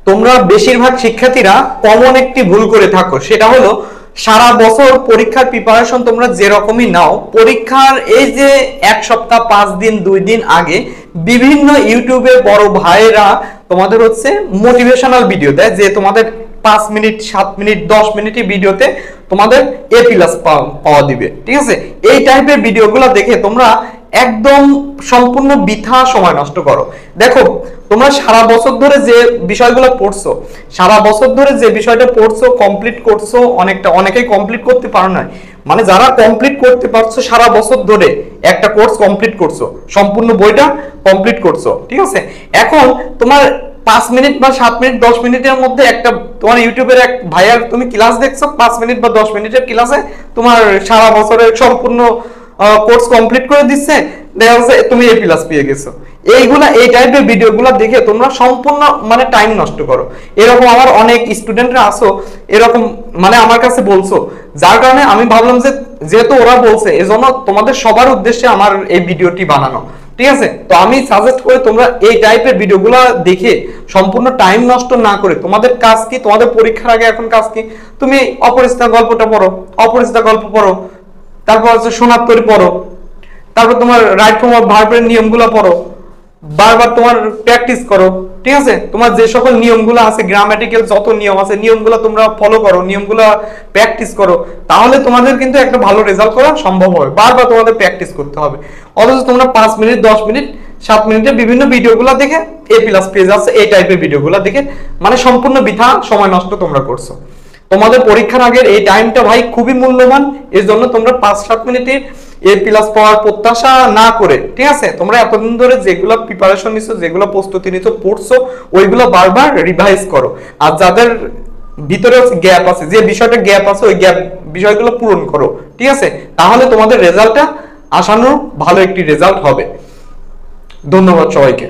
তোমরা বেশিরভাগ শিক্ষার্থীরা কমন একটি ভুল করে থাকো, সেটা হলো সারা বছর পরীক্ষার প্রিপারেশন তোমরা যেরকমই নাও, পরীক্ষার এই যে এক সপ্তাহ 5 দিন 2 দিন আগে বিভিন্ন ইউটিউবে বড় ভাইয়েরা তোমাদের হচ্ছে মোটিভেশনাল ভিডিও দেয়, যে তোমাদের 5 মিনিট 7 মিনিট 10 মিনিটের ভিডিওতে তোমাদের A+ পাওয়া দিবে। ঠিক আছে, এই টাইপের ভিডিওগুলো দেখে তোমরা একদম সম্পূর্ণ বৃথা সময় নষ্ট করো। দেখো, তোমরা সারা বছর ধরে যে বিষয়গুলো পড়ছো, সারা বছর ধরে যে বিষয়টা পড়ছো, কমপ্লিট করছো, অনেকেই কমপ্লিট করতে পারো না, মানে যারা কমপ্লিট করতে পারছো সারা বছর ধরে একটা কোর্স কমপ্লিট করছো, সম্পূর্ণ বইটা কমপ্লিট করছো। ঠিক আছে, এখন তোমার 5 মিনিট বা 7 মিনিট 10 মিনিটের মধ্যে একটা তোমার ইউটিউবের এক ভাইয়ার তুমি ক্লাস দেখছো, 5 মিনিট বা 10 মিনিটের ক্লাসে তোমার সারা বছরের সম্পূর্ণ কোর্স কমপ্লিট করে দিচ্ছে, দেখা যাচ্ছে তুমি A+ পেয়ে গেছো। এই টাইপের ভিডিওগুলো দেখে তোমরা সম্পূর্ণ মানে টাইম নষ্ট করো। এরকম আমার অনেক স্টুডেন্টরা আসো, এরকম মানে আমার কাছে বলছো, যার কারণে আমি ভাবলাম যে যেহেতু ওরা বলছে, এজন্য তোমাদের সবার উদ্দেশ্যে আমার এই ভিডিওটি বানানো। ঠিক আছে, তো আমি সাজেস্ট করি তোমরা এই টাইপের ভিডিওগুলো দেখে সম্পূর্ণ টাইম নষ্ট না করে, তোমাদের কাজ কি, তোমাদের পরীক্ষার আগে এখন কাজ কি, তুমি অপরিচিতা গল্পটা পড়ো, অপরিচিতা গল্প পড়ো, তারপর হচ্ছে সোনার তরী পড়ো, তারপর তোমার রাইট ফর্ম অফ ভার্বের নিয়মগুলো পড়ো, বারবার তোমার প্র্যাকটিস করো। ঠিক আছে, তোমার যে সকল নিয়মগুলো আছে, গ্রামাটিক্যাল যত নিয়ম আছে, নিয়মগুলো তোমরা ফলো করো, নিয়মগুলো প্র্যাকটিস করো, তাহলে তোমাদের কিন্তু একটা ভালো রেজাল্ট করা সম্ভব হবে। বারবার তোমাদের প্র্যাকটিস করতে হবে। অথচ তোমরা 5 মিনিট 10 মিনিট 7 মিনিটের বিভিন্ন ভিডিওগুলো দেখে A+ পেজ আছে, এই টাইপের ভিডিওগুলো দেখে মানে সম্পূর্ণ বৃথা সময় নষ্ট তোমরা করছো। তোমাদের পরীক্ষার আগের এই টাইমটা ভাই খুবই মূল্যবান, এর জন্য তোমরা 5-7 মিনিটের A+ পাওয়ার প্রত্যাশা না করে, ঠিক আছে, তোমরা এতদিন ধরে যেগুলো প্রিপারেশন নিছো, যেগুলো প্রস্তুতি নিছো, পড়ছো, ওইগুলো বারবার রিভাইজ করো। আর যাদের ভিতরে গ্যাপ আছে, যে বিষয়টা গ্যাপ আছে, ওই গ্যাপ বিষয়গুলো পূরণ করো। ঠিক আছে, তাহলে তোমাদের রেজাল্টটা আশানুরূপ ভালো একটি রেজাল্ট হবে। ধন্যবাদ সবাইকে।